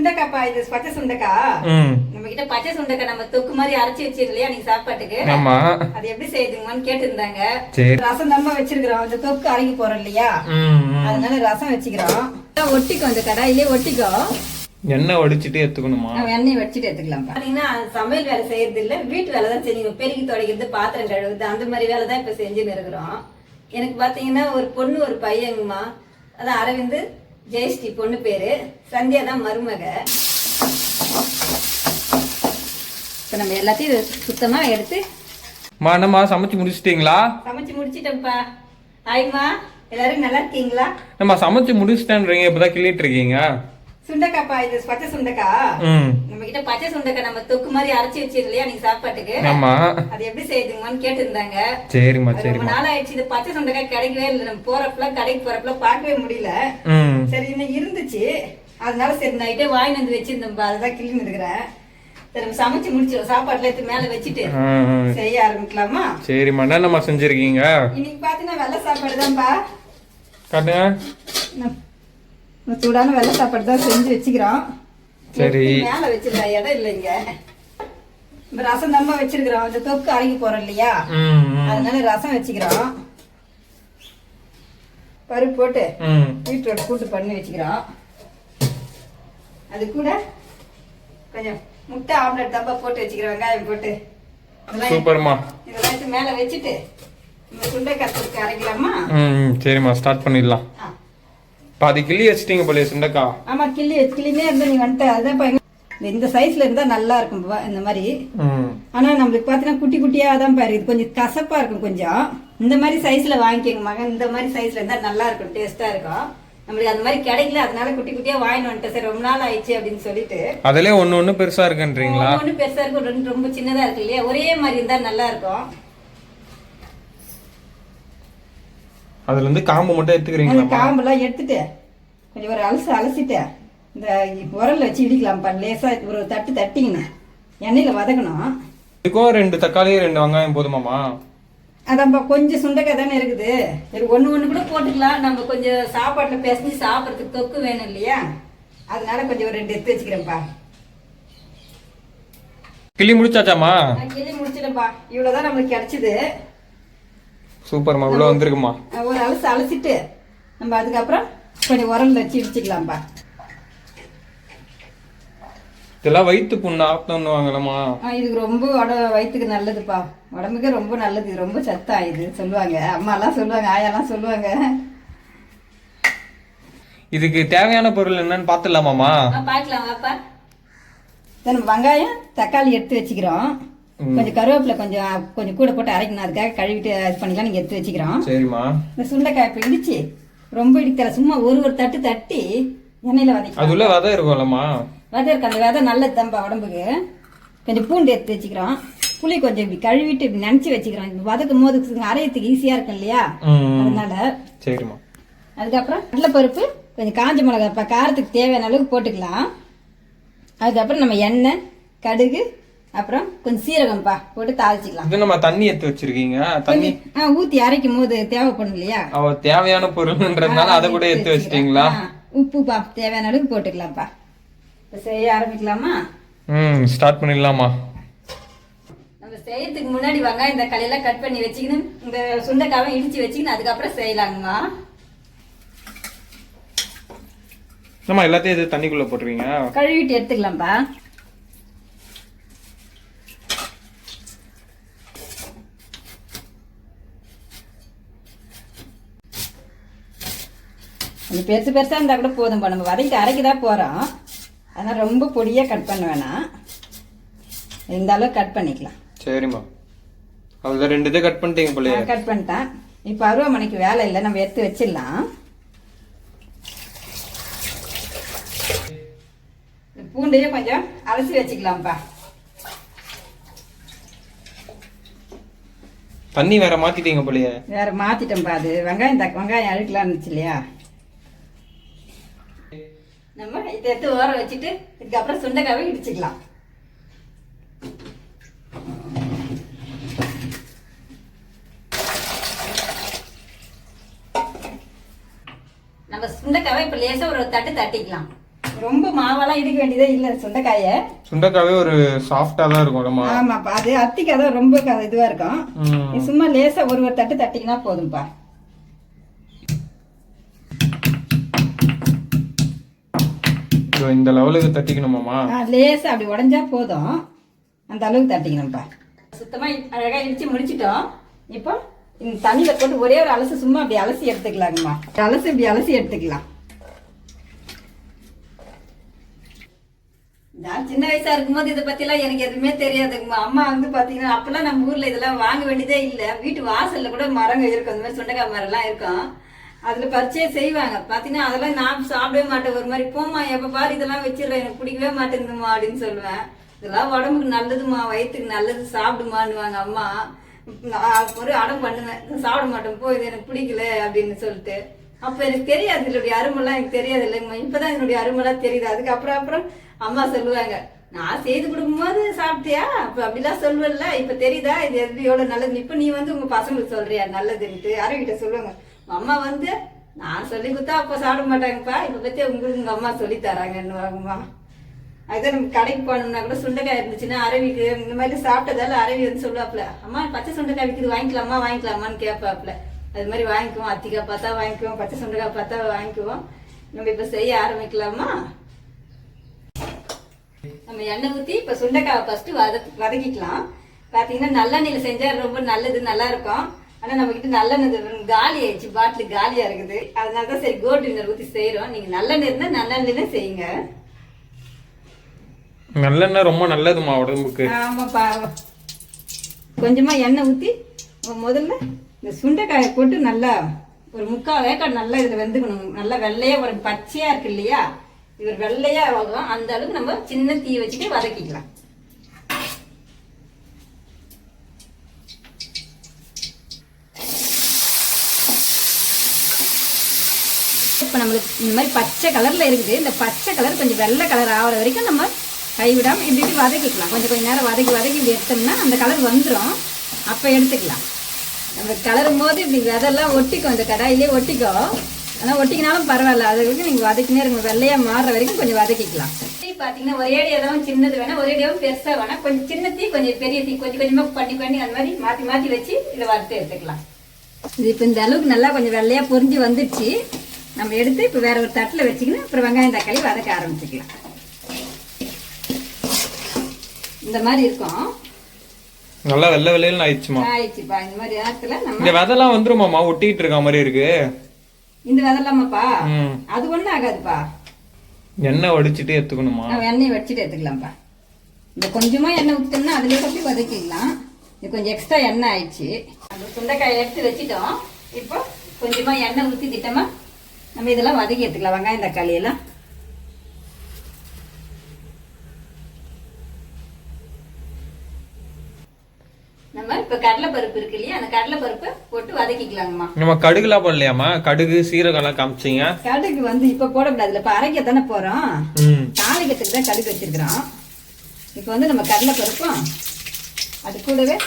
சுண்டக்காப்பா, இது பச்சை சுண்டக்கா. நம்ம கிட்ட பச்சை சுண்டக்கா நம்ம தொக்கு மாதிரி அரைச்சி வச்சிருக்கோம் இல்லையா நீங்க சாப்பாட்டுக்கு. ஆமா. அது எப்படி செய்யுதுங்கன்னு கேட்டிருந்தாங்க. சரி. ரசம் நம்ம வச்சிருக்கிறோம், அந்த தொக்கு அரைக்கி போறோம் இல்லையா, அதனால ரசம் வச்சுக்கிறோம். ஒட்டிக்கும், அந்த கடாயிலே ஒட்டிக்கும். எண்ணெய் வடிச்சிட்டு எடுத்துக்கணுமா? எண்ணெய் வடிச்சிட்டு எடுத்துக்கலாம். பாத்தீங்கன்னா சமையல் வேலை செய்யறது இல்ல, வீட்டு வேலை தான் செஞ்சு பெருக்கி துடைக்கிறது, பாத்திரம் கழுவுறது, அந்த மாதிரி வேலை தான் இப்ப செஞ்சுன்னு இருக்கிறோம். எனக்கு பாத்தீங்கன்னா ஒரு பொண்ணு ஒரு பையங்கம்மா. அதான் அரவிந்த், ஜெயஸ்ரீ பொண்ணு பேரு, சந்தியா தான் மருமக. இப்ப நம்ம எல்லாத்தையும் சுத்தமா எடுத்து என்னம்மா சமைச்சு முடிச்சிட்டீங்களா? சமைச்சு முடிச்சிட்டேன்ப்பா. ஆயிமா, எல்லாரும் நல்லா இருக்கீங்களா? நம்ம சமைச்சு முடிச்சிட்டேன்றீங்க, இப்பதான் கிள்ளிட்டு இருக்கீங்க. சுண்டக்காப்பா, இது பச்சை சுண்டக்கா. நம்ம கிட்ட பச்சை சுண்டக்கா நம்ம தொக்கு மாதிரி அரைச்சி வச்சிருக்கோம் இல்லையா நீங்க சாப்பாட்டுக்கு. ஆமா. அது எப்படி செய்யுதுங்கன்னு கேட்டிருந்தாங்க. சரிம்மா ரொம்ப சரிம்மா. நாள் ஆயிடுச்சு, இது பச்சை சுண்டக்காய் கிடைக்கவே இல்லை. நம்ம போறப்பெல்லாம் கடைக்கு போறப்பெல்லாம் பார்க்கவே முடியல. சரி, இன்னும் இருந்துச்சு, அதனால சரி நைட்டே வாங்கி வந்து வச்சிருந்தோம். அதுதான் கிளீன் இருக்கிறேன். சரி, நம்ம சமைச்சு முடிச்சிடும், சாப்பாட்டுல எடுத்து மேல வச்சுட்டு செய்ய ஆரம்பிக்கலாமா? சரிம்மா. என்னம்மா செஞ்சிருக்கீங்க இன்னைக்கு? பாத்தீங்கன்னா வெள்ளை சாப்பாடு தான்ப்பா. காட்டுங்க. சூடான வெள்ளை சாப்பாடு தான் செஞ்சு வச்சுக்கிறோம். சரி. மேல வச்சிருந்தா இடம் இல்லைங்க. ரசம் நம்ம வச்சிருக்கிறோம், அந்த தொக்கு அரைக்கி போறோம் இல்லையா, அதனால ரசம் வச்சுக்கிறோம். பருப்பு போட்டு பீட்ரூட் கூட்டு பண்ணி வச்சுக்கிறோம். அது கூட கொஞ்சம் முட்டை ஆம்லெட் தப்பா போட்டு வச்சுக்கிறோம், வெங்காயம் போட்டு. சூப்பர்மா. இதெல்லாம் மேல வச்சுட்டு இந்த சுண்டைக்காய் தொக்கு அரைக்கலாமா? சரிம்மா, ஸ்டார்ட் பண்ணிடலாம். பாதி கிள்ளி வச்சிட்டீங்க போல சுண்டக்கா. ஆமா, கிள்ளினே இருந்தா நீ வந்துட்ட. அதான் இந்த சைஸ்ல இருந்தா நல்லா இருக்கும் இந்த மாதிரி. ஆனா நம்மளுக்கு பாத்தீங்கன்னா குட்டி குட்டியா தான் பாரு, இது கொஞ்சம் கசப்பா இருக்கும் கொஞ்சம். இந்த மாதிரி சைஸ்ல வாங்கிக்கோங்க மகன், இந்த மாதிரி சைஸ்ல இருந்தா நல்லா இருக்கும், டேஸ்டா இருக்கும். நம்மளுக்கு அந்த மாதிரி கிடைக்கல, அதனால குட்டி குட்டியா வாங்கிட்டு வந்துட்டேன். சரி, ரொம்ப நாள் ஆயிடுச்சு அப்படின்னு சொல்லிட்டு. அதுல ஒண்ணு பெருசா இருக்குன்றீங்களா? ஒண்ணு பெருசா இருக்கும், ரொம்ப சின்னதா இருக்கு இல்லையா, ஒரே மாதிரி இருந்தா நல்லா இருக்கும். அதுல இருந்து காம்பு மட்டும் எடுத்துக்கிறீங்களா? காம்பெல்லாம் எடுத்துட்டு கொஞ்சம் ஒரு அலசிட்டு இந்த உரல்ல வச்சு இடிக்கலாம். லேசா ஒரு தட்டு தட்டிங்கன்னு எண்ணெயில வதக்கணும். இதுக்கும் 2 தக்காளி 2 வெங்காயம் போதுமாமா? அதான்ப்பா, கொஞ்சம் சுண்டைக்காய் தானே இருக்குது, சரி ஒண்ணு கூட போட்டுக்கலாம். நம்ம கொஞ்சம் சாப்பாட்டுல பேசி சாப்பிடறதுக்கு தொக்கு வேணும் இல்லையா, அதனால கொஞ்சம் ஒரு 2 எடுத்து வச்சுக்கிறேன்ப்பா. கிள்ளி முடிச்சாச்சாமா? கிள்ளி முடிச்சிட்டேன்ப்பா. இவ்வளவுதான் நம்மளுக்கு கிடைச்சது. சூப்பர்மா, இவ்வளவு வந்திருக்குமா? ஒரு அலசிட்டு நம்ம அதுக்கப்புறம் கொஞ்சம் உரல்ல வச்சு இடிச்சுக்கலாம்ப்பா. இதெல்லாம் வயிற்று புண்ணு ஆப்தம்னுவாங்களாமா? இதுக்கு ரொம்ப வயிற்றுக்கு நல்லதுப்பா, உடம்புக்கே ரொம்ப நல்லது, இது ரொம்ப சத்தா இது சொல்லுவாங்க, அம்மா எல்லாம் சொல்லுவாங்க, ஆயாலாம் சொல்லுவாங்க. இதுக்கு தேவையான பொருள் என்னன்னு பாத்துடலாமாமா? பாக்கலாம் வாப்பா. நம்ம வெங்காயம் தக்காளி எடுத்து வச்சுக்கிறோம். கொஞ்சம் கருவேப்பிலை கொஞ்சம் கூட போட்டு அரைக்கணும், அதுக்காக கழுவிட்டு இது பண்ணிக்கலாம். நீங்க எடுத்து வச்சுக்கிறோம். சரிம்மா. இந்த சுண்டைக்காய் இப்ப இடிச்சு ரொம்ப இடிக்கல, சும்மா ஒரு தட்டு தட்டி எண்ணெயில வதக்கி. அதுல விதை இருக்கும்லமா? விதை இருக்கு, அந்த விதை நல்லது தான்ப்பா உடம்புக்கு. கொஞ்சம் பூண்டு எடுத்து வச்சுக்கிறோம். புளி கொஞ்சம் இப்படி கழுவிட்டு இப்படி நினைச்சு வச்சுக்கிறோம். வதக்கும் போது அரையத்துக்கு ஈஸியா இருக்கும் இல்லையா, அதனால. சரிம்மா. அதுக்கப்புறம் கடலைப்பருப்பு, கொஞ்சம் காஞ்ச மிளகாய் காரத்துக்கு தேவையான அளவுக்கு போட்டுக்கலாம். அதுக்கப்புறம் நம்ம எண்ணெய், கடுகு, அப்புறம் கொஞ்சம் சீரகம்பா போட்டு தாளிச்சிக்கலாம். இது நம்ம தண்ணி எடுத்து வச்சிருக்கீங்க, தண்ணி ஊத்தி அரைக்கும் போது தேவைப்படும் இல்லையா, தேவையான பொருள்ன்றதுனால அதை கூட எடுத்து வச்சிட்டீங்களா? உப்புப்பா தேவையான அளவுக்கு போட்டுக்கலாம்ப்பா. செய்ய ஆரம்பிக்கலாமா? ஸ்டார்ட் பண்ணிடலாமா? நம்ம செய்யறதுக்கு முன்னாடி வெங்காயம் தக்காளி எல்லாம் கட் பண்ணி வச்சுக்கணும், இந்த சுண்டைக்காவை இடிச்சு வச்சுக்கணும், அதுக்கப்புறம் செய்யலாங்கம்மா. நம்ம எல்லாத்தையும் இது தண்ணிக்குள்ள போட்டுருவீங்க, கழுவிட்டு எடுத்துக்கலாம்ப்பா. கொஞ்சம் பெருசு பெருசா இருந்தா கூட போதும்பா, நம்ம வதக்கிட்டு அரைக்கதான் போறோம், அதனால ரொம்ப பொடியா கட் பண்ண வேணாம், இந்த அளவுக்கு கட் பண்ணிக்கலாம். சரிம்மா. அதுல 2 இதை கட் பண்ணிட்டீங்க போல. கட் பண்ணிட்டேன். இப்ப அருவாமனைக்கு வேலை இல்லை, நம்ம எடுத்து வச்சிடலாம். பூண்டையும் கொஞ்சம் அலசி வச்சுக்கலாம்ப்பா. தண்ணி வேற மாத்திட்டீங்க போலயே. வேற மாத்திட்டோம்ப்பா, அது வெங்காயம் அழுக்கலாம் இருந்துச்சு இல்லையா, நம்ம இதை எடுத்து ஊற வச்சுட்டு இதுக்கப்புறம் சுண்டைக்காவை இடிச்சுக்கலாம். நம்ம சுண்டைக்காவை இப்ப லேசா ஒரு தட்டு தட்டிக்கலாம். ரொம்ப மாவெல்லாம் இடிக்க வேண்டியதே இல்ல சுண்டைக்காயை. சுண்டைக்காவே ஒரு சாஃப்டா தான் இருக்கும் நம்ம. ஆமாப்பா, அது அத்திக்காதான் ரொம்ப இதுவா இருக்கும். நீ சும்மா லேசா ஒரு தட்டு தட்டிங்கன்னா போதும்பா. இந்த லெவலுக்கு தட்டிக்கணுமாமா? லேசா அப்படி உடைஞ்சா போதும், அந்த அளவுக்கு தட்டிக்கணும்ப்பா. சுத்தமா அழகா இடிச்சு முடிச்சிட்டோம். இப்போ இந்த தண்ணியில போட்டு ஒரே ஒரு அலசு சும்மா அப்படி அலசி எடுத்துக்கலாங்கம்மா. அலசி இப்படி அலசி எடுத்துக்கலாம். நான் சின்ன வயசா இருக்கும்போது இதை பத்தி எல்லாம் எனக்கு எதுவுமே தெரியாதுங்கம்மா. அம்மா வந்து பாத்தீங்கன்னா அப்பெல்லாம் நம்ம ஊர்ல இதெல்லாம் வாங்க வேண்டியதே இல்லை. வீட்டு வாசல்ல கூட மரங்க இருக்கும், அந்த மாதிரி சுண்டைக்காய் மரம் எல்லாம் இருக்கும். அதுல பறிச்சே செய்வாங்க. பாத்தீங்கன்னா அதெல்லாம் நான் சாப்பிடவே மாட்டேன். ஒரு மாதிரி போமா எப்ப பாரு இதெல்லாம் வச்சிடறேன், எனக்கு பிடிக்கவே மாட்டேங்குதுமா அப்படின்னு சொல்லுவேன். இதெல்லாம் உடம்புக்கு நல்லதுமா, வயிற்றுக்கு நல்லது, சாப்பிடுமான்னுவாங்க அம்மா. ஒரு அடம் பண்ணுவேன், சாப்பிட மாட்டேன் போ, இது எனக்கு பிடிக்கல அப்படின்னு சொல்லிட்டு. அப்ப எனக்கு தெரியாது இதனுடைய அருமெல்லாம், எனக்கு தெரியாது இல்லைங்கம்மா. இப்பதான் என்னுடைய அருமெல்லாம் தெரியுது. அதுக்கப்புறம் அப்புறம் அம்மா சொல்லுவாங்க, நான் செய்து கொடுக்கும்போது சாப்பிட்டியா அப்ப அப்படிலாம் சொல்லுவல்ல, இப்ப தெரியுதா இது எது எவ்வளவு நல்லது. இப்ப நீ வந்து உங்க பசங்களுக்கு சொல்றியா நல்லதுன்ட்டு அரவிட்ட சொல்லுவாங்க. அம்மா வந்து நான் சொல்லி கொடுத்தா அப்ப சாப்பிட மாட்டாங்கப்பா, இப்ப பத்தி உங்களுக்கு உங்க அம்மா சொல்லி தராங்கன்னுவாங்கம்மா. அதுதான் நம்ம கடைக்கு போனோம்னா கூட சுண்டைக்காய் இருந்துச்சுன்னா அரவிக்கு இந்த மாதிரி சாப்பிட்டதால அரவி வந்து சொல்லுவாப்புல, அம்மா பச்சை சுண்டைக்காய் விற்கிது வாங்கிக்கலாமா வாங்கிக்கலாமான்னு கேட்பாப்புல. அது மாதிரி வாங்கிக்குவோம். அத்திக்காய் பார்த்தா வாங்கிக்குவோம், பச்சை சுண்டைக்காய் பார்த்தா வாங்கிக்குவோம். நம்ம இப்ப செய்ய ஆரம்பிக்கலாமா? நம்ம எண்ணெய் ஊத்தி இப்ப சுண்டைக்காய் ஃபர்ஸ்ட் வதக்கிக்கலாம். பாத்தீங்கன்னா நல்லெண்ணெயில செஞ்சா ரொம்ப நல்லது, நல்லா இருக்கும். ஆனா நம்ம கிட்ட நல்லெண்ணெய் காலி ஆயிடுச்சு, பாட்டில் காலியா இருக்குது. அதனாலதான் சரி கோல்டு வின்னர் ஊத்தி செய்யறோம். நீங்க நல்லெண்ணெய் இருந்தா நல்லெண்ணெய் செய்யுங்க. நல்லெண்ணெய் ரொம்ப நல்லதுமா உடம்புக்கு. ஆமாப்பா. கொஞ்சமா எண்ணெய் ஊத்தி முதல்ல இந்த சுண்டைக்காயை போட்டு நல்லா ஒரு 3/4 வேக்காடு நல்லா இதுல வெந்துக்கணும். நல்லா வெள்ளையா ஒரு பச்சையா இருக்கு இல்லையா, இது வெள்ளையா ஆகும். அந்த அளவுக்கு நம்ம சின்ன தீ வச்சுட்டு வதக்கிக்கலாம். இப்ப நம்மளுக்கு இந்த மாதிரி பச்சை கலர்ல இருக்குது. இந்த பச்சை கலர் கொஞ்சம் வெள்ளை கலர் ஆகிற வரைக்கும் நம்ம கைவிடாம இப்படி இப்படி வதக்கிக்கலாம். கொஞ்சம் நேரம் வதக்கி இப்படி எடுத்தோம்னா அந்த கலர் வந்துடும். அப்ப எடுத்துக்கலாம். நம்ம கலரும் போது இப்படி விதெல்லாம் ஒட்டிக்கும், இந்த கடாயிலே ஒட்டிக்கும். ஆனால் ஒட்டிக்கினாலும் பரவாயில்ல, அது வரைக்கும் நீங்க வதக்கினே இருங்க. வெள்ளையா மாறுற வரைக்கும் கொஞ்சம் வதக்கிக்கலாம். பாத்தீங்கன்னா ஒரேடியாவும் சின்னது வேணா, ஒரேடியாவும் பெருசா வேணா, கொஞ்சம் சின்ன தீ கொஞ்சம் பெரிய தீ கொஞ்சம் கொஞ்சமா பண்ணி அந்த மாதிரி மாத்தி மாத்தி வச்சு இதை வறுத்து எடுத்துக்கலாம். இது இப்ப இந்த அளவுக்கு நல்லா கொஞ்சம் வெள்ளையா பொரிஞ்சு வந்துடுச்சு. நம்ம எடுத்து இப்ப வேற ஒரு தட்டுல வச்சுக்கணும். அப்புறம் வெங்காயம் தக்காளி வதக்க ஆரம்பிச்சுக்கலாம். இந்த மாதிரி இருக்கும். நல்லா வெள்ளை வெள்ளையில ஆயிடுச்சுமா. ஆயிடுச்சுப்பா. இந்த மாதிரி நேரத்துல நம்ம இந்த விதெல்லாம் வந்துருமாமா, ஒட்டிட்டு இருக்க மாதிரி இருக்கு. இந்த விதலாமாப்பா? அது ஒண்ணும் ஆகாதுப்பா. எண்ணெய் வடிச்சிட்டு எடுத்துக்கணுமா? எண்ணெய் வடிச்சிட்டு எடுத்துக்கலாம்ப்பா. இந்த கொஞ்சமா எண்ணெய் ஊற்றிட்டோம்னா அதுலயே கொட்டி வதக்கிக்கலாம். இது கொஞ்சம் எக்ஸ்ட்ரா எண்ணெய் ஆயிடுச்சு. அந்த சுண்டைக்காயை எடுத்து வச்சுட்டோம். இப்போ கொஞ்சமா எண்ணெய் ஊற்றி திட்டமா நம்ம இதெல்லாம் வதக்கி எடுத்துக்கலாம். வெங்காயம் தக்காளி எல்லாம் நம்ம இப்ப கடலைப்பருப்பு இருக்கு இல்லையா, அந்த கடலைப்பருப்பை போட்டு வதக்கிக்கலாங்கம்மா. நம்ம கடுகுலாம் போடலையாமா? கடுகு சீரகம் எல்லாம் காமிச்சிங்க. கடுகு வந்து இப்ப போடக்கூடாதுல, இப்ப அரைக்க தானே போறோம். தாளிக்கிறதுக்கு தான் கடுகு வச்சிருக்கிறோம். இப்ப வந்து நம்ம கடலைப்பருப்பும் அது கூடவே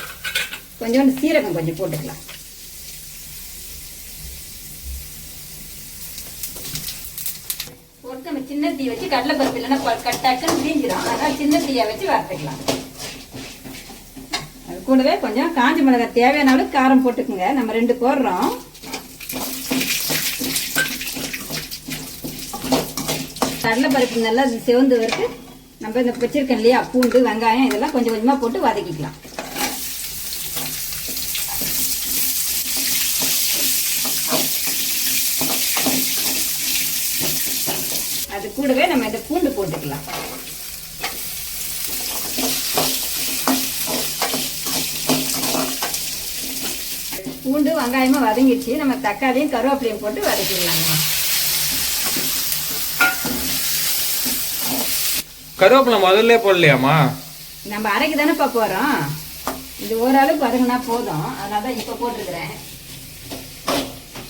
கொஞ்சோண்டு சீரகம் கொஞ்சம் போட்டுக்கலாம். போட்டு நம்ம சின்ன தீ வச்சு கடலைப்பருப்பு இல்லைன்னா டக்குன்னு தீஞ்சிடும். அதனால சின்ன தீயா வச்சு வறுத்துக்கலாம். அது கூடவே கொஞ்சம் காஞ்ச மிளகாய் தேவையான அளவு காரம் போட்டுக்குங்க. நம்ம 2 போடுறோம். கடலைப்பருப்பு நல்லா சிவந்து வரைக்கும் நம்ம இந்த வச்சிருக்கோம் இல்லையா, பூண்டு வெங்காயம் இதெல்லாம் கொஞ்சம் கொஞ்சமா போட்டு வதக்கிக்கலாம். அது கூடவே நம்ம இந்த பூண்டு போட்டுக்கலாம். பூண்டு வெங்காயமா வதங்கிடுச்சு. நம்ம தக்காளியும் கருவேப்பிலையும் போட்டு வதக்கிடலாங்க. கருவேப்பிலை முதல்ல போடலையாமா? நம்ம அரைக்கு தானேப்பா போறோம். இது ஓரளவுக்கு வதங்கினா போதும். அதனாலதான் இப்ப போட்டுருக்கிறேன்.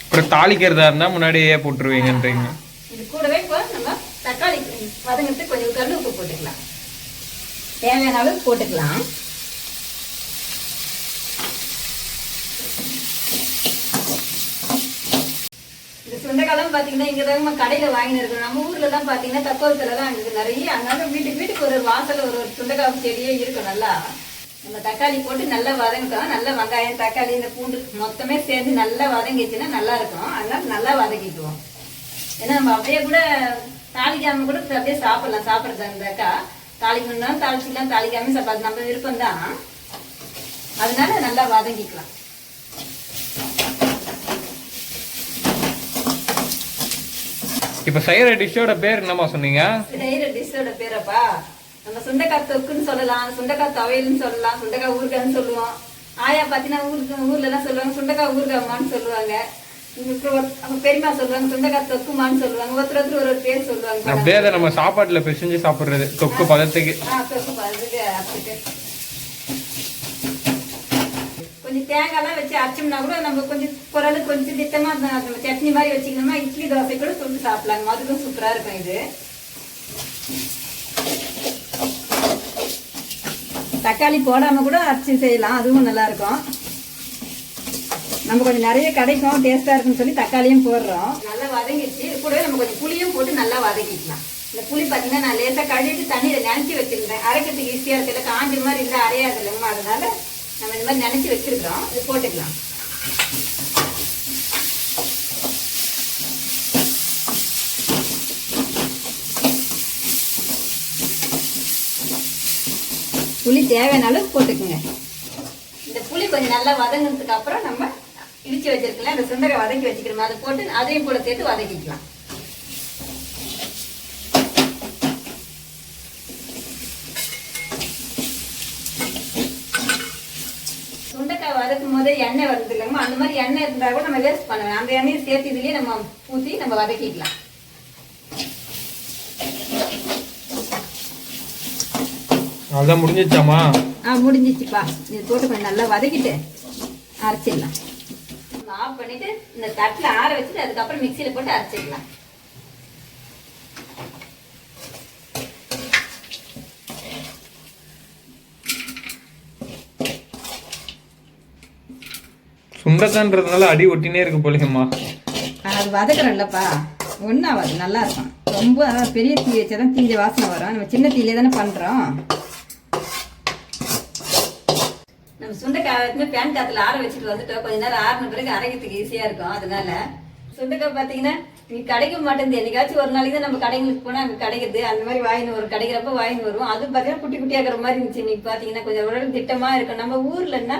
அப்புறம் தாளிக்கிறதா இருந்தா முன்னாடியே போட்டுருவீங்கன்றீங்க. இது கூடவே இப்போ நம்ம தக்காளி வதங்கிறதுக்கு கொஞ்சம் கல் உப்பு போட்டுக்கலாம். தேவையான அளவு போட்டுக்கலாம். இந்த சுண்டைக்காலம் பாத்தீங்கன்னா இங்கதான் கடையில வாங்கிட்டு இருக்கோம். நம்ம ஊர்ல எல்லாம் பாத்தீங்கன்னா தக்கோலத்துல தான் இருக்குது நிறைய. அதனால வீட்டுக்கு ஒரு வாசல் ஒரு சுண்டைக்காய் செடியே இருக்கும். நல்லா நம்ம தக்காளி போட்டு நல்லா வதங்கிட்டோம். நல்லா வெங்காயம் தக்காளி இந்த பூண்டு மொத்தமே சேர்ந்து நல்லா வதங்கிச்சுன்னா நல்லா இருக்கும். அதனால நல்லா வதக்கிக்குவோம். ஏன்னா நம்ம அப்படியே கூட தாளிக்காம கூட அப்படியே சாப்பிடலாம். சாப்பிட்றதா இருந்தாக்கா தாளிக்கணும் தாளிச்சிக்கலாம், தாளிக்காம சாப்பாடு நம்ம விருப்பம் தான். அதனால நல்லா வதங்கிக்கலாம். இப்ப செய்யற டிஷ்ஷோட பேர் என்னமா சொன்னீங்க? செய்யற டிஷ்ஷோட பேரப்பா நம்ம சுண்டைக்காய் தொக்குன்னு சொல்லலாம், சுண்டைக்காய் துவையல்னு சொல்லலாம், சுண்டைக்காய் ஊறுகாய்ன்னு சொல்லுவோம். ஆயா பாத்தீங்கன்னா ஊர்ல எல்லாம் சொல்லுவாங்க சுண்டைக்காய் ஊறுகாய்மான்னு சொல்லுவாங்க. பெரியமா சொல்லுவாங்க சுண்டைக்காய் தொக்குமான்னு சொல்லுவாங்க. ஒருத்தர் ஒரு பேர் சொல்லுவாங்க. அப்படியே அதை நம்ம சாப்பாட்டுல பிசைஞ்சு சாப்பிடுறது தொக்கு பதத்துக்கு. தொக்கு பதத்துக்கு அரைச்சிட்டு கொஞ்சம் தேங்காய் எல்லாம் வச்சு அரைச்சோம்னா கூட நம்ம கொஞ்சம் பொருள் கொஞ்சம் திட்டமா சட்னி மாதிரி வச்சுக்கணும்னா இட்லி தோசை கூட சுட்டு சாப்பிடலாங்க. அதுக்கும் சூப்பரா இருக்கும். இது தக்காளி போடாம கூட அரைச்சி செய்யலாம், அதுவும் நல்லா இருக்கும். நம்ம கொஞ்சம் நிறைய கிடைக்கும், டேஸ்டா இருக்குன்னு சொல்லி தக்காளியும் போடுறோம். நல்லா வதங்கிடுச்சு. இது கூட நம்ம கொஞ்சம் புளியும் போட்டு நல்லா வதக்கிக்கலாம். இந்த புளி பார்த்தீங்கன்னா நான் லேசா கழுவிட்டு தண்ணியில நினைச்சு வச்சிருந்தேன். அரைக்கிறதுக்கு ஈஸியா இருக்குல்ல, காஞ்ச மாதிரி இருந்தா அரையாது இல்லைங்கம்மா. அதனால நம்ம இந்த மாதிரி நினைச்சு வச்சிருக்கிறோம். இது போட்டுக்கலாம். புளி தேவையான அளவு போட்டுக்குங்க. இந்த புளி கொஞ்சம் நல்லா வதங்கினதுக்கு அப்புறம் நம்ம இடிச்சு வச்சிருக்கலாம் அந்த சுண்டைக்காய் வதக்கி வச்சுக்கிறோம். அதை போட்டு அதையும் கூட சேர்த்து வதக்கிக்கலாம். சுண்டைக்காய் வதக்கும் போதே எண்ணெய் வருது இல்லைங்கம்மா, அந்த மாதிரி எண்ணெய் இருந்தா கூட நம்ம வேஸ்ட் பண்ணுவேன். அந்த எண்ணெயை சேர்த்து இதுலயே நம்ம ஊற்றி நம்ம வதக்கிக்கலாம். அதான் முடிஞ்சிச்சாமா? முடிஞ்சிச்சுப்பா. இது போட்டு கொஞ்சம் நல்லா வதக்கிட்டு அரைச்சிடலாம். ஆஃப் பண்ணிட்டு இந்த தட்டில் ஆற வச்சுட்டு அதுக்கப்புறம் மிக்சியில போட்டு அரைச்சிடலாம். சுண்டக்கான்றதுனால அடி ஒட்டினே இருக்கு போலங்கம்மா. அது வதக்குறோம்லப்பா, ஒன்றாவது நல்லா இருக்கும். ரொம்ப பெரிய தீ வச்சாதான் தீஞ்ச வாசனை வரும். நம்ம சின்ன தீயிலே தானே பண்றோம். நம்ம சுண்டைக்காய் பேன் காத்துல ஆற வச்சுட்டு வந்துட்டோம். கொஞ்ச நேரம் ஆறின பிறகு அரைக்கிறதுக்கு ஈஸியா இருக்கும். அதனால சுண்டைக்காய் பாத்தீங்கன்னா நீ கிடைக்க மாட்டேங்குது. என்னைக்காச்சும் ஒரு நாளைக்கு தான் நம்ம கடைங்களுக்கு போனா அங்க கிடைக்குது. அந்த மாதிரி வாங்கின்னு வரும், கிடைக்கிறப்ப வாங்கின்னு வருவோம். அது பாத்தீங்கன்னா குட்டி குட்டியாக்குற மாதிரி இருந்துச்சு. இன்னைக்கு பாத்தீங்கன்னா கொஞ்சம் உடல் திட்டமா இருக்கும். நம்ம ஊர்லன்னா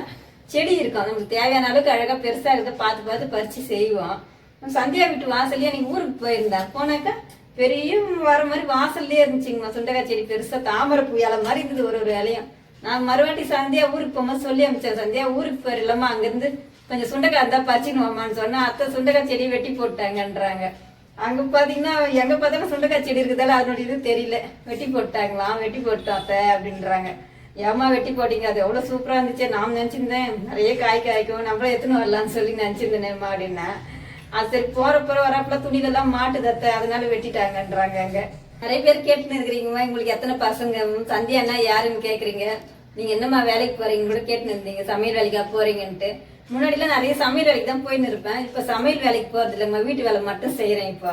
செடி இருக்கும், நமக்கு தேவையான அளவுக்கு அழகா பெருசா இருக்க பார்த்து பார்த்து பறிச்சு செய்வோம். சந்தியா வீட்டு வாசல்லையே நீங்க ஊருக்கு போயிருந்தேன். போனாக்கா பெரிய வர மாதிரி வாசல்லே இருந்துச்சுங்கம்மா சுண்டைக்காய் செடி. பெருசா தாமரை பூ இலை மாதிரி இருந்தது ஒரு இலையும். நான் மறுவாட்டி சந்தியா ஊருக்கு போகும்போது சொல்லி அமைச்சேன், சந்தியா ஊருக்கு போயிடலாமா, அங்கிருந்து கொஞ்சம் சுண்டைக்காய் இருந்தா பறிச்சுன்னு சொன்னா அத்தை சுண்டைக்காய் செடி வெட்டி போட்டாங்கன்றாங்க. அங்க பாத்தீங்கன்னா எங்க பார்த்தாலும் சுண்டைக்காய் செடி இருக்குதால அதனுடைய இது தெரியல. வெட்டி போட்டாங்களாம். வெட்டி போட்டோம் அத்தை அப்படின்றாங்க. ஏமா வெட்டி போட்டீங்க, அது எவ்வளவு சூப்பரா இருந்துச்சு. நான் நினைச்சிருந்தேன் நிறைய காய்க்கும் நம்மள எத்தனை வரலான்னு சொல்லி நினைச்சிருந்தேன்மா அப்படின்னா. அது சரி போற வரப்பல துணியில எல்லாம் மாட்டுது அத்தை, அதனால வெட்டிட்டாங்கன்றாங்க. அங்க நிறைய பேர் கேட்டுன்னு இருக்கிறீங்கம்மா, உங்களுக்கு எத்தனை பசங்க, சந்தியானா யாருன்னு கேக்குறீங்க, நீங்க என்னம்மா வேலைக்கு போறீங்க கூட கேட்டுன்னு இருந்தீங்க, சமையல் வேலைக்கா போறீங்கன்ட்டு. முன்னாடி எல்லாம் நிறைய சமையல் வேலைக்கு தான் போயின்னு இருப்பேன். இப்ப சமையல் வேலைக்கு போறது இல்லைங்கம்மா, வீட்டு வேலை மட்டும் செய்யறேன். இப்போ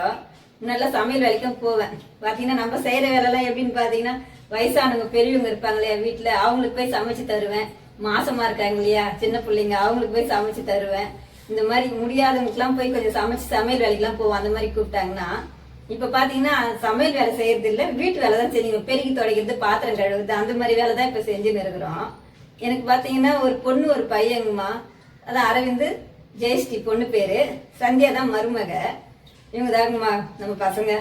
முன்னாடிலாம் சமையல் வேலைக்கு தான் போவேன். பாத்தீங்கன்னா நம்ம செய்யற வேலை எல்லாம் எப்படின்னு பாத்தீங்கன்னா வயசானவங்க பெரியவங்க இருப்பாங்க இல்லையா வீட்டுல, அவங்களுக்கு போய் சமைச்சு தருவேன். மாசமா இருக்காங்க இல்லையா சின்ன பிள்ளைங்க, அவங்களுக்கு போய் சமைச்சு தருவேன். இந்த மாதிரி முடியாதவங்களுக்கு எல்லாம் போய் கொஞ்சம் சமைச்சு சமையல் வேலைக்கு எல்லாம் போவோம். அந்த மாதிரி கூப்பிட்டாங்கன்னா இப்ப பாத்தீங்கன்னா சமையல் வேலை செய்யறது இல்ல, வீட்டு வேலை தான் செய்யுங்க. பெருக்கி துடைக்கிறது, பாத்திரம் கழுவுறது, அந்த மாதிரி வேலை தான் இப்ப செஞ்சுன்னு இருக்கிறோம். எனக்கு பாத்தீங்கன்னா ஒரு பொண்ணு ஒரு பையங்கம்மா. அதான் அரவிந்த் ஜெயஸ்ரீ பொண்ணு பேரு, சந்தியா தான் மருமக. இவங்க தாங்கம்மா நம்ம பசங்க.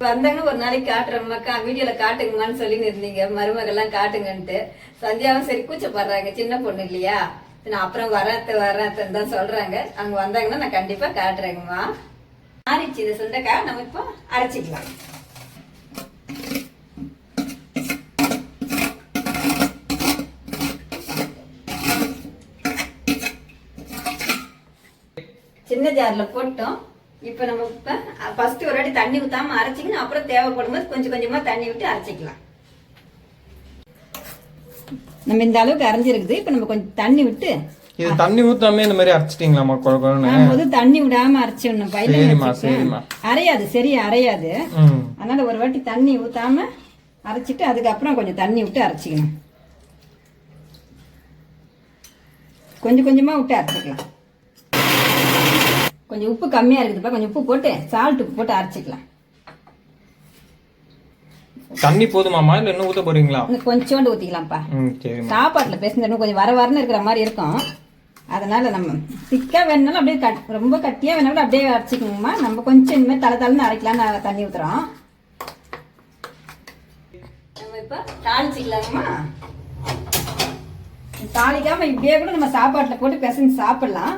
வந்தாங்க ஒரு நாளைக்கு காட்டுறோம்மாக்கா, வீடியோல காட்டுங்கம்மான்னு சொல்லின்னு இருந்தீங்க, மருமகெல்லாம் காட்டுங்கன்ட்டு. சந்தியாவும் சரி கூச்சப்படுறாங்க, சின்ன பொண்ணு இல்லையா, நான் அப்புறம் வரேன் தான் சொல்றாங்க. அவங்க வந்தாங்கன்னா நான் கண்டிப்பா காட்டுறேங்கம்மா. ஆரிச்சு இந்த சுண்டைக்காய் நம்ம இப்போ அரைச்சிக்கலாம். சின்ன ஜார்ல போட்டோம். இப்ப நம்ம ஃபர்ஸ்ட் ஒரு வாட்டி தண்ணி ஊத்தாம அரைச்சிக்கணும். அப்புறம் தேவைப்படும் போது கொஞ்சம் கொஞ்சமா தண்ணி விட்டு அரைச்சிக்கலாம். நம்ம இந்த அளவுக்கு அரைஞ்சிருக்குது. இப்ப நம்ம கொஞ்சம் தண்ணி விட்டு இது தண்ணி ஊத்தாம இந்த மாதிரி அரைச்சிட்டீங்களாமா குழம்புன்னு? போது தண்ணி விடாம அரைச்சிடணும். சரிம்மா பயில சரிம்மா. அரையாது, சரியா அரையாது. ம் அதனால ஒரு வாட்டி தண்ணி ஊத்தாம அரைச்சிட்டு அதுக்கப்புறம் கொஞ்சம் தண்ணி விட்டு அரைச்சிக்கணும். கொஞ்சம் கொஞ்சமா விட்டு அரைச்சிக்கலாம். கொஞ்சம் உப்பு கம்மியா இருக்குதுப்பா, கொஞ்சம் உப்பு போட்டு சால்ட் உப்பு போட்டு அரைச்சிக்கலாம். தண்ணி போதுமாமா இல்ல இன்னும் ஊத்த போறீங்களா? இன்னும் கொஞ்சோண்டு ஊத்திக்கலாம்ப்பா. சரிம்மா. சாப்பாட்டுல பேசுறது கொஞ்சம் வர வரன்னு இருக்கிற மாதிரி இருக்கும். அதனால நம்ம திக்கா வேணாலும் அப்படியே ரொம்ப கட்டியா வேணாலும் அப்படியே அரைச்சிக்கணுமா. நம்ம கொஞ்சம் இனிமேல் தலை தலைன்னு அரைக்கலாம்னு தண்ணி ஊத்துறோம். நம்ம இப்ப தாளிச்சிக்கலாமா. தாளிக்காம இப்படியே கூட நம்ம சாப்பாட்டுல போட்டு பிசைஞ்சு சாப்பிடலாம்.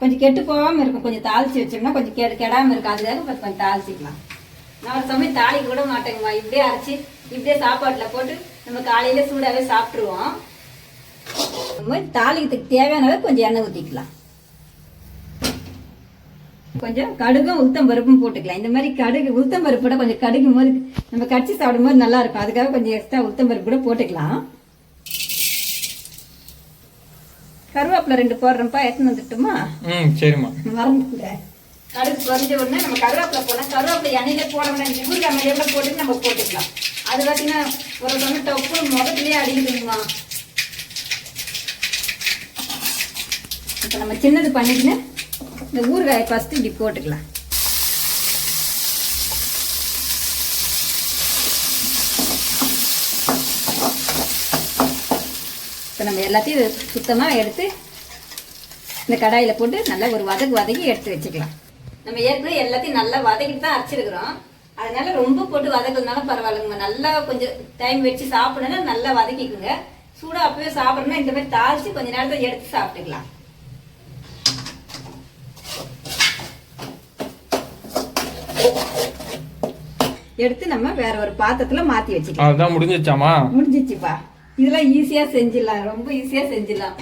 கொஞ்சம் கெட்டு போகாம இருக்கும். கொஞ்சம் தாளிச்சு வச்சோம்னா கொஞ்சம் கெடாம இருக்கும். அதுக்காக கொஞ்சம் தாளிச்சிக்கலாம். நான் ஒரு சமயம் தாளிக்க கூட மாட்டேங்கம்மா. இப்படியே அரைச்சி இப்படியே சாப்பாட்டுல போட்டு நம்ம காலையில சூடாவே சாப்பிட்டுருவோம். தாளிக்கிறதுக்கு தேவையான அளவு கொஞ்சம் எண்ணெய் ஊத்திக்கலாம். கொஞ்சம் கடுகும் உளுத்தம் பருப்பும் போட்டுக்கலாம். இந்த மாதிரி கடுகு உளுத்தம் பருப்போட கொஞ்சம் கடுகும் போது நம்ம கடிச்சு சாப்பிடும் போது நல்லா இருக்கும். அதுக்காக கொஞ்சம் எக்ஸ்ட்ரா உளுத்தம் பருப்பு கூட போட்டுக்கலாம். கருவேப்பிலை 2 போடுறோம்ப்பா. எடுத்துன்னு வந்துட்டுமா? சரிம்மா. மறந்துட்டேன். கடுகு பொரிஞ்ச உடனே நம்ம கருவேப்பிலை போடலாம். கருவேப்பிலை எண்ணெயிலே போட வேண்டாம். ஊறுகாய் மேலே கூட போட்டு நம்ம போட்டுக்கலாம். அது பார்த்தீங்கன்னா ஒரு டொமேட்டோ உப்பு முகத்திலேயே அடிக்குதுங்கம்மா. இப்போ நம்ம சின்னது பண்ணிக்கின்னு இந்த ஊறுகாயை ஃபர்ஸ்ட் இப்படி போட்டுக்கலாம். இப்போ நம்ம எல்லாத்தையும் சுத்தமாக எடுத்து இந்த கடாயில் போட்டு நல்லா ஒரு வதக்கி எடுத்து வச்சுக்கலாம். நம்ம ஏற்கனவே எல்லாத்தையும் நல்லா வதக்கிட்டு தான் அரைச்சிருக்கிறோம். அதனால ரொம்ப போட்டு வதக்குறதுனால பரவாயில்லைங்க. நல்லா கொஞ்சம் டைம் வச்சு சாப்பிடணும்னா நல்லா வதக்கிக்குங்க. சூடாக அப்பவே சாப்பிடணும்னா இந்த மாதிரி தாளிச்சு கொஞ்ச நேரத்தில் எடுத்து சாப்பிட்டுக்கலாம். எடுத்து நம்ம வேற ஒரு பாத்திரத்துல மாத்தி வச்சுக்கலாம். அதான் முடிஞ்சிச்சாமா? முடிஞ்சிச்சுப்பா. இதெல்லாம் ஈஸியா செஞ்சிடலாம். ரொம்ப ஈஸியா செஞ்சிடலாம்.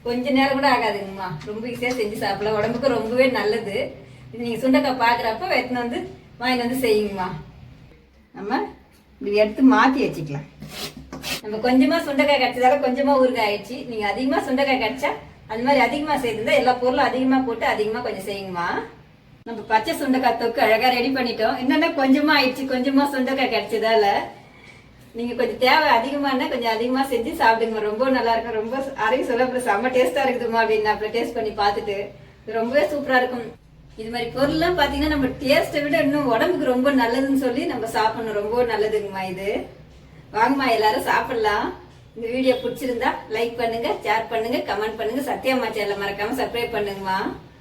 கொஞ்ச நேரம் கூட ஆகாதுங்கம்மா. ரொம்ப ஈஸியா செஞ்சு சாப்பிடலாம். உடம்புக்கு ரொம்பவே நல்லது. இது நீங்க சுண்டைக்காய் பாக்குறப்ப வெட்டின வந்து வாங்கி வந்து செய்யுங்கம்மா. நம்ம இப்படி எடுத்து மாத்தி வச்சுக்கலாம். நம்ம கொஞ்சமா சுண்டைக்காய் கடிச்சதால கொஞ்சமா ஊறுகாய் ஆயிடுச்சு. நீங்க அதிகமா சுண்டைக்காய் கடிச்சா அது மாதிரி அதிகமா செய்திருந்தா எல்லா பொருளும் அதிகமா போட்டு அதிகமா கொஞ்சம் செய்யுங்கம்மா. நம்ம பச்சை சுண்டைக்காய் தொக்கு அழகா ரெடி பண்ணிட்டோம். என்னன்னா கொஞ்சமா ஆயிடுச்சு. கொஞ்சமா சுண்டைக்காய் கிடைச்சதால நீங்க கொஞ்சம் தேவை அதிகமானா கொஞ்சம் அதிகமா செஞ்சு சாப்பிடுங்க. ரொம்ப நல்லா இருக்கும். ரொம்ப அரைக்கும் சொல்ல அப்புறம் செம்ம டேஸ்டா இருக்குதுமா அப்படின்னு அப்புறம் டேஸ்ட் பண்ணி பார்த்துட்டு ரொம்பவே சூப்பரா இருக்கும். இது மாதிரி பொருள்லாம் பாத்தீங்கன்னா நம்ம டேஸ்ட்டை விட இன்னும் உடம்புக்கு ரொம்ப நல்லதுன்னு சொல்லி நம்ம சாப்பிடணும். ரொம்ப நல்லதுங்கம்மா இது. வாங்கம்மா எல்லாரும் சாப்பிடலாம். இந்த வீடியோ பிடிச்சிருந்தா லைக் பண்ணுங்க, ஷேர் பண்ணுங்க, கமெண்ட் பண்ணுங்க. சத்யாம்மா சேனலை மறக்காம சப்ஸ்கிரைப் பண்ணுங்கம்மா.